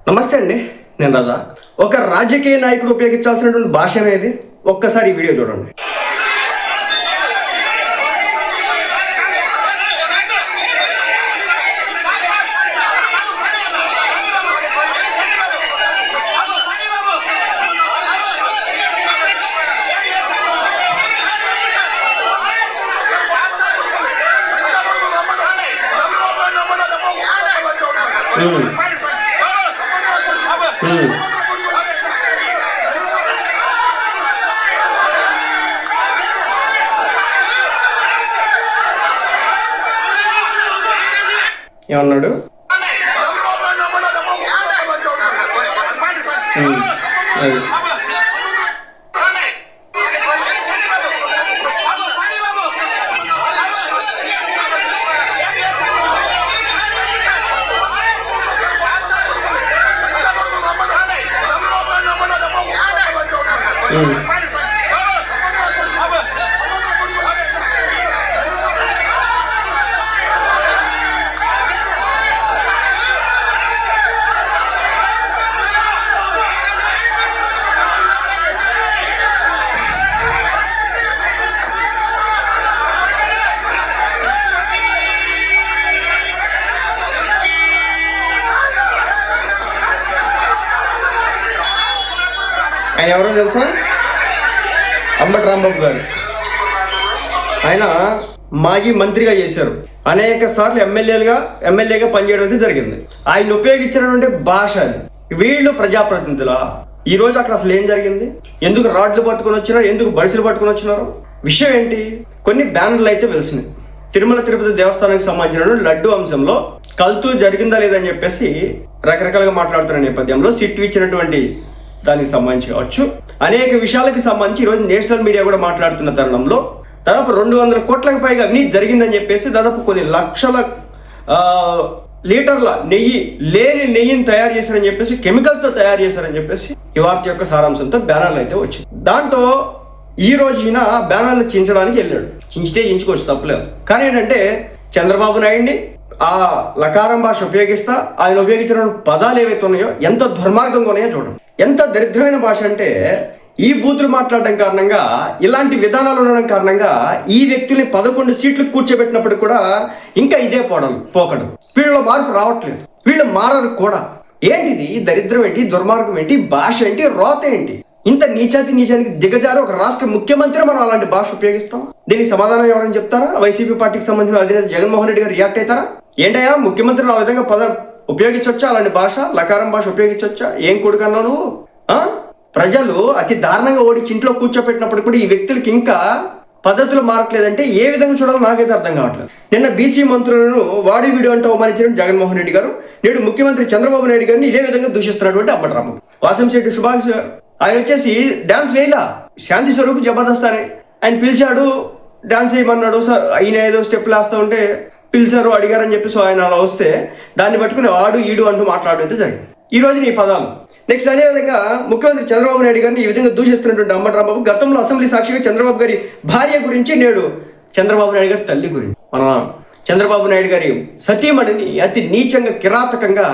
నమస్తే అండి, నేను రాజా. ఒక రాజకీయ నాయకుడు ఉపయోగించాల్సినటువంటి భాష అనేది ఒక్కసారి ఈ వీడియో చూడండి. ఏమన్నాడు? అది ఆయన ఎవరో తెలుసా? అంబటి రాంబాబు గారు. ఆయన మాజీ మంత్రిగా చేశారు, అనేక సార్లు ఎమ్మెల్యేగా పనిచేయడం అయితే జరిగింది. ఆయన ఉపయోగించినటువంటి భాష అది. వీళ్ళు ప్రజాప్రతినిధులా? ఈరోజు అక్కడ అసలు ఏం జరిగింది? ఎందుకు రాడ్లు పట్టుకొని వచ్చినారు? ఎందుకు బడిసెలు పట్టుకొని వచ్చినారు? విషయం ఏంటి? కొన్ని బ్యానర్లు అయితే వెలిసినాయి. తిరుమల తిరుపతి దేవస్థానానికి సంబంధించిన లడ్డు అంశంలో కల్తూ జరిగిందా లేదని చెప్పేసి రకరకాలుగా మాట్లాడుతున్న నేపథ్యంలో సిట్ ఇచ్చినటువంటి దానికి సంబంధించి కావచ్చు, అనేక విషయాలకి సంబంధించి ఈరోజు నేషనల్ మీడియా కూడా మాట్లాడుతున్న తరుణంలో దాదాపు 200 కోట్లకు పైగా అవినీతి జరిగిందని చెప్పేసి, దాదాపు కొన్ని లక్షల లీటర్ల నెయ్యిని తయారు చేశారని చెప్పేసి, కెమికల్తో తయారు చేశారని చెప్పేసి ఈ వార్త యొక్క సారాంశంతో బ్యానర్లు అయితే వచ్చింది. దాంట్లో ఈ రోజు ఈయన బ్యానర్లు చించడానికి వెళ్ళాడు. చించితే చించుకోవచ్చు, తప్పలేదు. కానీ ఏంటంటే చంద్రబాబు నాయుడిని ఆ లకారం భాష ఉపయోగిస్తా ఆయన ఉపయోగించిన పదాలు ఏవైతే ఉన్నాయో ఎంత దుర్మార్గంగా ఉన్నాయో చూడండి. ఎంత దరిద్రమైన భాష అంటే, ఈ బూతులు మాట్లాడడం కారణంగా, ఇలాంటి విధానాలు ఉండడం కారణంగా ఈ వ్యక్తుల్ని 11 సీట్లు కూర్చోబెట్టినప్పుడు కూడా ఇంకా ఇదే పోకడు. వీళ్ళలో మార్పు రావట్లేదు, వీళ్ళు మారరు కూడా. ఏంటిది? దరిద్రం ఏంటి? దుర్మార్గం ఏంటి? భాష ఏంటి? రోత ఏంటి? ఇంత నీచానికి దిగజారు ఒక రాష్ట్ర ముఖ్యమంత్రి మనం అలాంటి భాష ఉపయోగిస్తాం? దీనికి సమాధానం ఎవరైనా చెప్తారా? వైసీపీ పార్టీకి సంబంధించిన అధినేత జగన్మోహన్ రెడ్డి గారు రియాక్ట్ అవుతారా? ఏంటయ్యా, ముఖ్యమంత్రులు ఆ విధంగా ఉపయోగించవచ్చా? అలాంటి భాష, లకారం భాష ఉపయోగించవచ్చా? ఏం కొడుకన్నావు నువ్వు? ప్రజలు అతి దారుణంగా ఓడించి ఇంట్లో కూర్చోపెట్టినప్పుడు కూడా ఈ వ్యక్తులకి ఇంకా పద్ధతులు మారట్లేదంటే ఏ విధంగా చూడాలో నాకైతే అర్థం కావట్లేదు. నిన్న బీసీ మంత్రులను వాడి వీడియో అంటే అవమానించిన జగన్మోహన్ రెడ్డి గారు, నేడు ముఖ్యమంత్రి చంద్రబాబు నాయుడు గారిని ఇదే విధంగా దూషిస్తున్నటువంటి అంబటి రాంబాబు. వాసంశెట్టి సుభాష్ గారు ఆయన వచ్చేసి డాన్స్ వేయలా, శాంతి స్వరూప్ జబర్దస్త్ అని ఆయన పిలిచాడు, డాన్స్ వేయమన్నాడు. సార్ ఆయన ఏదో స్టెప్లు వేస్తూ ఉంటే పిలిచారు, అడిగారని చెప్పేసి ఆయన అలా వస్తే దాన్ని పట్టుకుని ఆడు ఈడు అంటూ మాట్లాడడం అయితే జరిగింది. ఈ రోజు నీ పదాలు. నెక్స్ట్ అదేవిధంగా ముఖ్యమంత్రి చంద్రబాబు నాయుడు గారిని ఈ విధంగా దూషిస్తున్నటువంటి అంబటి రాంబాబు గతంలో అసెంబ్లీ సాక్షిగా చంద్రబాబు గారి భార్య గురించి, నేడు చంద్రబాబు నాయుడు గారి తల్లి గురించి, మన చంద్రబాబు నాయుడు గారి సతీమణిని అతి నీచంగా కిరాతకంగా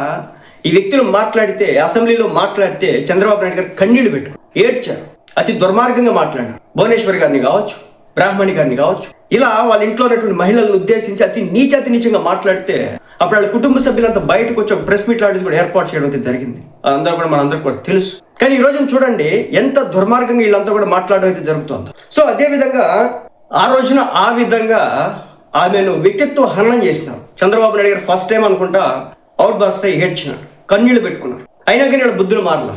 ఈ వ్యక్తులు మాట్లాడితే, అసెంబ్లీలో మాట్లాడితే చంద్రబాబు నాయుడు గారు కన్నీళ్లు పెట్టుకుని ఏడ్చారు. అతి దుర్మార్గంగా మాట్లాడారు. భువనేశ్వర్ గారిని కావచ్చు, బ్రాహ్మణి గారిని కావచ్చు, ఇలా వాళ్ళ ఇంట్లో ఉన్నటువంటి మహిళలను ఉద్దేశించి అతి నీచంగా మాట్లాడితే అప్పుడు వాళ్ళ కుటుంబ సభ్యులంతా బయటకు వచ్చి ఒక ప్రెస్ మీట్ లాంటిది కూడా ఏర్పాటు చేయడం అయితే జరిగింది. అదంతా కూడా మనందరికీ కూడా తెలుసు. కానీ ఈ రోజున చూడండి ఎంత దుర్మార్గంగా వీళ్ళంతా కూడా మాట్లాడడం అయితే జరుగుతుంది. సో అదే విధంగా ఆ రోజున ఆ విధంగా ఆమెను వ్యక్తిత్వ హననం చేసినారు. చంద్రబాబు నాయుడు గారు ఫస్ట్ టైం అనుకుంటా అవుట్ బస్ట్ అయ్యి ఏడ్చినారు, కన్నీళ్లు పెట్టుకున్నారు. అయినా కానీ వీళ్ళ బుద్ధులు మారలా.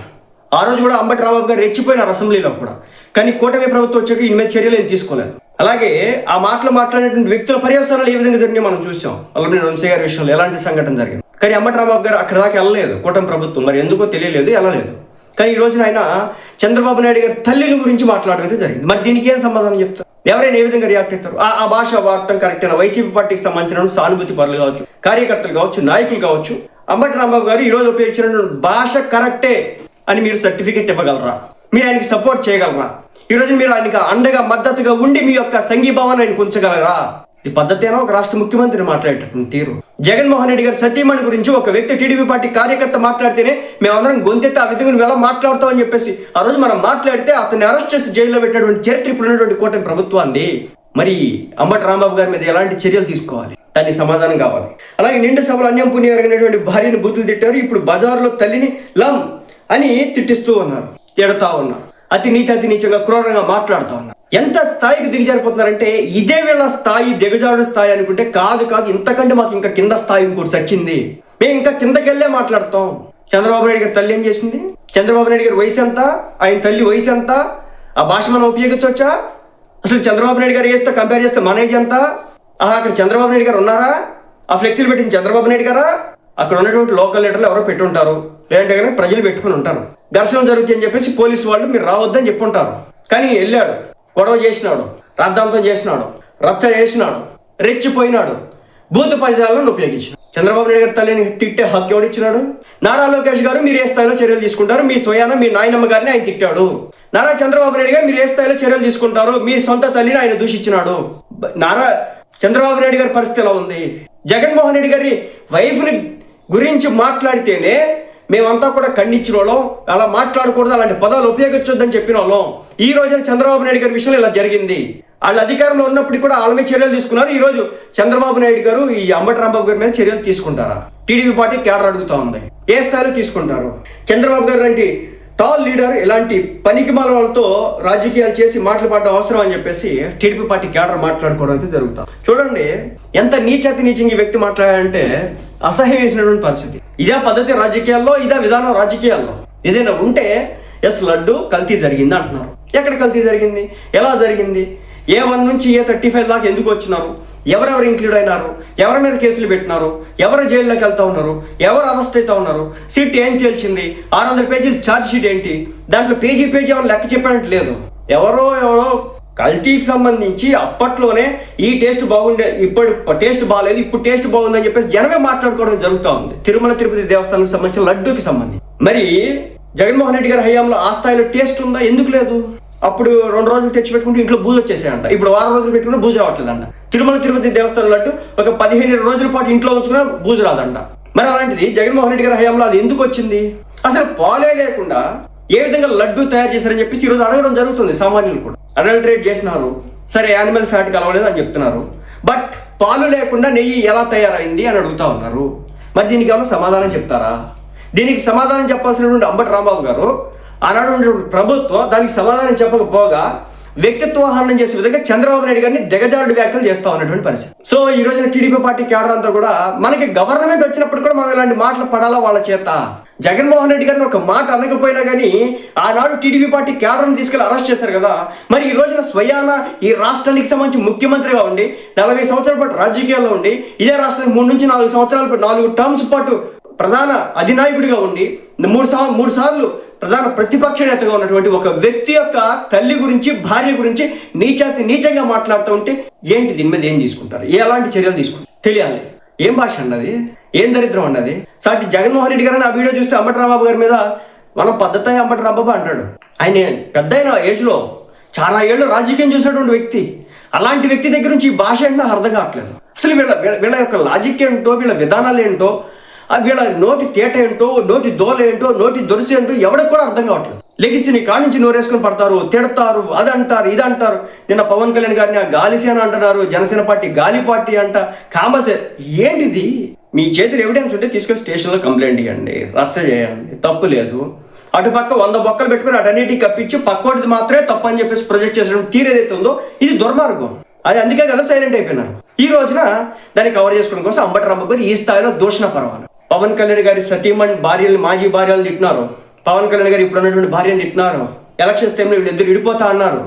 ఆ రోజు కూడా అంబటి రాంబాబు గారు రెచ్చిపోయినారు అసెంబ్లీలో కూడా. కానీ కూటమి ప్రభుత్వం వచ్చాక ఈయన మీద చర్యలు ఏం తీసుకోలేదు. అలాగే ఆ మాట్లాడినటువంటి వ్యక్తుల పర్యవసానాలు ఏ విధంగా జరిగినాయి మనం చూసాం. వల్లభనేని వంశీ గారి విషయంలో ఎలాంటి సంఘటన జరిగింది. కానీ అంబటి రాంబాబు గారు అక్కడ దాకా వెళ్ళలేదు. కూటమి ప్రభుత్వం మరి ఎందుకో తెలియలేదు, వెళ్ళలేదు. కానీ ఈ రోజున ఆయన చంద్రబాబు నాయుడు గారి తల్లిని గురించి మాట్లాడడం అయితే జరిగింది. మరి దీనికి ఏం సమాధానం చెప్తారు? ఎవరైనా ఏ విధంగా రియాక్ట్ అవుతారు? ఆ భాష వాడటం కరెక్ట్ అయినా వైసీపీ పార్టీకి సంబంధించిన సానుభూతి పరులు కావచ్చు, కార్యకర్తలు కావచ్చు, నాయకులు కావచ్చు, అంబటి రాంబాబు గారు ఈరోజు ఉపయోగించిన భాష కరెక్టే అని మీరు సర్టిఫికెట్ ఇవ్వగలరా? మీరు ఆయనకి సపోర్ట్ చేయగలరా? ఈరోజు మీరు ఆయనకి అండగా మద్దతుగా ఉండి మీ యొక్క సంఘీభావాన్ని ఆయనకు ఉంచగలరా? ఇది పద్ధతేనా ఒక రాష్ట్ర ముఖ్యమంత్రిని మాట్లాడేటటువంటి తీరు? జగన్మోహన్ రెడ్డి గారు సతీమణి గురించి ఒక వ్యక్తి టీడీపీ పార్టీ కార్యకర్త మాట్లాడితేనే మేమందరం గొంతెత్తి ఆ విధంగా ఎలా మాట్లాడతామని చెప్పేసి ఆ రోజు మనం మాట్లాడితే అతన్ని అరెస్ట్ చేసి జైల్లో పెట్టినటువంటి చరిత్ర ఇప్పుడు ఉన్నటువంటి కూటమి ప్రభుత్వాన్ని. మరి అంబటి రాంబాబు గారి మీద ఎలాంటి చర్యలు తీసుకోవాలి? దానికి సమాధానం కావాలి. అలాగే నిండు సభలు అన్యం పుణ్యం ఎరగినటువంటి భార్యను బూతులు తిట్టారు. ఇప్పుడు బజార్లో తల్లిని లం అని తిట్టిస్తూ ఉన్నారు, తిడతా ఉన్నారు, అతి నీచంగా క్రూరంగా మాట్లాడుతూ ఉన్నారు. ఎంత స్థాయికి దిగజారిపోతున్నారంటే ఇదే వీళ్ళ స్థాయి, దిగజారుడు స్థాయి అనుకుంటే కాదు, ఇంతకంటే మాకు ఇంకా కింద స్థాయి ఇంకోటి వచ్చింది. మేము ఇంకా కిందకెళ్ళే మాట్లాడతాం. చంద్రబాబు నాయుడు గారి తల్లి ఏం చేసింది? చంద్రబాబు నాయుడు గారి వయసు ఎంత? ఆయన తల్లి వయసు ఎంత? ఆ భాష మనం ఉపయోగించవచ్చా? అసలు చంద్రబాబు నాయుడు గారు చేస్తే కంపేర్ చేస్తే మన ఏజ్ ఎంత? అక్కడ చంద్రబాబు నాయుడు గారు ఉన్నారా? ఆ ఫ్లెక్సీలు పెట్టిన చంద్రబాబు నాయుడు గారా? అక్కడ ఉన్నటువంటి లోకల్ లీడర్లు ఎవరో పెట్టుంటారు, లేదంటే కానీ ప్రజలు పెట్టుకుని ఉంటారు. ఘర్షణ జరుగుతుందని చెప్పేసి పోలీసు వాళ్ళు మీరు రావద్దని చెప్పుంటారు. కానీ వెళ్ళాడు, గొడవ చేసినాడు, రాద్ధాంతం చేసినాడు, రచ్చ చేసినాడు, రెచ్చిపోయినాడు, భూత పదాలను ఉపయోగించినాడు. చంద్రబాబు నాయుడు గారి తల్లిని తిట్టే హక్కు ఎవడిచ్చినాడు? నారా లోకేష్ గారు మీరు ఏ స్థాయిలో చర్యలు తీసుకుంటారు? మీ స్వయాన మీ నాయనమ్మ గారిని ఆయన తిట్టాడు. నారా చంద్రబాబు నాయుడు గారు మీరు ఏ స్థాయిలో చర్యలు తీసుకుంటారు? మీ సొంత తల్లిని ఆయన దూషించినాడు. నారా చంద్రబాబు నాయుడు గారి పరిస్థితి ఎలా ఉంది? జగన్మోహన్ రెడ్డి గారి వైఫ్ని గురించి మాట్లాడితేనే మేమంతా కూడా ఖండించిన వాళ్ళం, అలా మాట్లాడకూడదు, అలాంటి పదాలు ఉపయోగించొద్దని చెప్పిన వాళ్ళం. ఈ రోజున చంద్రబాబు నాయుడు గారి విషయంలో ఇలా జరిగింది. వాళ్ళు అధికారంలో ఉన్నప్పుడు కూడా వాళ్ళ మీద చర్యలు తీసుకున్నారు. ఈ రోజు చంద్రబాబు నాయుడు గారు ఈ అంబటి రాంబాబు గారి మీద చర్యలు తీసుకుంటారా? టీడీపీ పార్టీ కేడర్ అడుగుతా ఉంది, ఏ స్థాయిలో తీసుకుంటారు? చంద్రబాబు గారు లాంటి టాల్ లీడర్ ఇలాంటి పనికిమాల వాళ్ళతో రాజకీయాలు చేసి మాట్లాడడం అవసరం అని చెప్పేసి టీడీపీ పార్టీ కేడర్ మాట్లాడుకోవడం అయితే జరుగుతాం. చూడండి ఎంత నీచంగా ఈ వ్యక్తి మాట్లాడాడంటే అసహ్యం వేసినటువంటి పరిస్థితి. ఇదే పద్ధతి రాజకీయాల్లో, ఇదే విధానం రాజకీయాల్లో. ఏదైనా ఉంటే ఎస్ లడ్డు కల్తీ జరిగింది అంటున్నారు. ఎక్కడ కల్తీ జరిగింది? ఎలా జరిగింది? A1 నుంచి A35 దాకా ఎందుకు వచ్చినారు? ఎవరెవరు ఇంక్లూడ్ అయినారు? ఎవరి మీద కేసులు పెట్టినారు? ఎవరు జైల్లోకి వెళ్తా ఉన్నారు? ఎవరు అరెస్ట్ అవుతా ఉన్నారు? సిట్ ఏం తేల్చింది? 600 పేజీలు ఛార్జ్ షీట్ ఏంటి? దాంట్లో పేజీ ఏమైనా లెక్క చెప్పడానికి లేదు. ఎవరో కల్తీకి సంబంధించి అప్పట్లోనే ఈ టేస్ట్ బాగుండే, ఇప్పుడు టేస్ట్ బాగాలేదు, ఇప్పుడు టేస్ట్ బాగుందని చెప్పేసి జనమే మాట్లాడుకోవడం జరుగుతూ ఉంది. తిరుమల తిరుపతి దేవస్థానానికి సంబంధించిన లడ్డూకి సంబంధించి. మరి జగన్మోహన్ రెడ్డి గారి హయాంలో ఆ స్థాయిలో టేస్ట్ ఉందా? ఎందుకు లేదు? అప్పుడు 2 రోజులు తెచ్చిపెట్టుకుంటే ఇంట్లో బూజు వచ్చేసాయంట. ఇప్పుడు 6 రోజులు పెట్టుకుంటే బూజు రావట్లేదంట. తిరుమల తిరుపతి దేవస్థానం లడ్డు ఒక 15 రోజుల పాటు ఇంట్లో ఉంచుకున్నా బూజు రాదంట. మరి అలాంటిది జగన్మోహన్ రెడ్డి గారి హయాంలో అది ఎందుకు వచ్చింది? అసలు పాలే లేకుండా ఏ విధంగా లడ్డు తయారు చేశారని చెప్పేసి ఈరోజు అడగడం జరుగుతుంది. సామాన్యులు కూడా అడల్టరేట్ చేసినారు, సరే యానిమల్ ఫ్యాట్ కలవలేదు అని చెప్తున్నారు. బట్ పాలు లేకుండా నెయ్యి ఎలా తయారైంది అని అడుగుతా ఉన్నారు. మరి దీనికి ఏమైనా సమాధానం చెప్తారా? దీనికి సమాధానం చెప్పాల్సినటువంటి అంబటి రాంబాబు గారు, ఆనాడు ప్రభుత్వం దానికి సమాధానం చెప్పకపోగా వ్యక్తిత్వ హననం చేసే విధంగా చంద్రబాబు నాయుడు గారిని దిగజారుడు వ్యాఖ్యలు చేస్తా ఉన్నటువంటి పరిస్థితి. సో ఈ రోజున టీడీపీ పార్టీ కేడర్ అంతా కూడా మనకి గవర్నమెంట్ వచ్చినప్పుడు కూడా మనం ఇలాంటి మాటలు పడాలా వాళ్ళ చేత? జగన్మోహన్ రెడ్డి గారిని ఒక మాట అనకపోయినా కానీ ఆనాడు టీడీపీ పార్టీ కేడర్ని తీసుకెళ్లి అరెస్ట్ చేశారు కదా. మరి ఈ రోజున స్వయాన ఈ రాష్ట్రానికి సంబంధించి ముఖ్యమంత్రిగా ఉండి 40 సంవత్సరాల పాటు రాజకీయాల్లో ఉండి ఇదే రాష్ట్రానికి 3 నుంచి 4 సంవత్సరాల పాటు 4 టర్మ్స్ పాటు ప్రధాన అధినాయకుడిగా ఉండి 3 సార్లు ప్రధాన ప్రతిపక్ష నేతగా ఉన్నటువంటి ఒక వ్యక్తి యొక్క తల్లి గురించి, భార్య గురించి నీచంగా మాట్లాడుతూ ఉంటే ఏంటి? దీని మీద ఏం తీసుకుంటారు? ఎలాంటి చర్యలు తీసుకుంటారు తెలియాలి. ఏం భాష అన్నది? ఏం దరిద్రం అన్నది? సాటి జగన్మోహన్ రెడ్డి గారిని ఆ వీడియో చూస్తే అంబటి రాంబాబు గారి మీద మనం పద్ధతి అంబటి రాంబాబు అంటాడు. ఆయన పెద్ద అయిన ఏజ్లో చాలా ఏళ్ళు రాజకీయం చూసినటువంటి వ్యక్తి. అలాంటి వ్యక్తి దగ్గర నుంచి ఈ భాష ఏంటో అర్థం కావట్లేదు. అసలు వీళ్ళ యొక్క లాజిక్ ఏంటో, వీళ్ళ విధానాలు ఏంటో, వీళ్ళ నోటి తేట ఏంటో, నోటి దోల ఏంటో, నోటి దొరిసి ఏంటో ఎవరికి కూడా అర్థం కావట్లేదు. లెగిస్తే నీ కాడి నుంచి నోరేసుకొని పడతారు, తిడతారు, అది అంటారు, ఇది అంటారు. నిన్న పవన్ కళ్యాణ్ గారిని గాలిసేన అంటున్నారు, జనసేన పార్టీ గాలి పార్టీ అంట, కామసే. ఏంటిది? మీ చేతులు ఎవిడెన్స్ ఉంటే తీసుకెళ్ళి స్టేషన్లో కంప్లైంట్ ఇవ్వండి, రచ్చ చేయండి, తప్పు లేదు. అటుపక్క 100 బొక్కలు పెట్టుకుని అటన్నిటికి కప్పించి పక్కోటిది మాత్రమే తప్పు అని చెప్పేసి ప్రొజెక్ట్ చేసడం తీరు ఏదైతే ఉందో ఇది దుర్మార్గం. అది అందుకే కదా సైలెంట్ అయిపోయినారు. ఈ రోజున దాన్ని కవర్ చేసుకోవడం కోసం అంబటి రాంబాబు గారు ఈ స్థాయిలో దూషణ పర్వాలు. పవన్ కళ్యాణ్ గారి సతీమణి భార్యలు, మాజీ భార్యలు తిట్టినారు. పవన్ కళ్యాణ్ గారు ఇప్పుడు ఉన్నటువంటి భార్యను తిట్టినారు. ఎలక్షన్స్ టైంలో వీళ్ళిద్దరు విడిపోతా అన్నారు.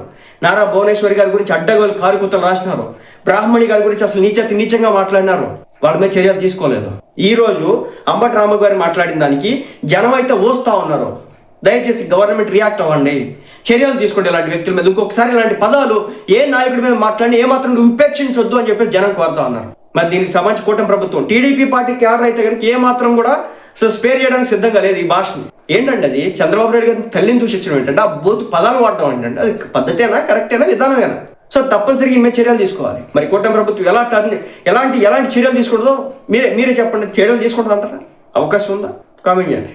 నారా భువనేశ్వరి గారి గురించి అడ్డగోలు కారుకుతలు రాసినారు. బ్రాహ్మణి గారి గురించి అసలు నీచంగా మాట్లాడినారు. వాళ్ళ మీద చర్యలు తీసుకోలేదు. ఈ రోజు అంబటి రాంబాబు గారు మాట్లాడిన దానికి జనం అయితే ఊస్తా ఉన్నారు. దయచేసి గవర్నమెంట్ రియాక్ట్ అవ్వండి, చర్యలు తీసుకోండి ఇలాంటి వ్యక్తుల మీద. ఇంకొకసారి ఇలాంటి పదాలు ఏ నాయకుడి మీద మాట్లాడి ఏమాత్రం ఉపేక్షించొద్దు అని చెప్పేసి జనం కోరుతా ఉన్నారు. మరి దీనికి సంబంధించి కూటమి ప్రభుత్వం టీడీపీ పార్టీ కేడర్ అయితే కనుక ఏమాత్రం కూడా స్పేర్ చేయడానికి సిద్ధంగా లేదు. ఈ భాషని ఏంటంటే అది చంద్రబాబు నాయుడు గారిని తల్లిని దూషించడం ఏంటంటే, ఆ బూత్ పదాలు వాడడం ఏంటంటే అది పద్ధతేనా, కరెక్టేనా, విధానమేనా? సో తప్పనిసరిగా ఇన్మే చర్యలు తీసుకోవాలి. మరి కూటమి ప్రభుత్వం ఎలాంటి చర్యలు తీసుకుంటుందో మీరే చెప్పండి. చర్యలు తీసుకుంటుంది అంటారా? అవకాశం ఉందా? కామెంట్ చేయండి.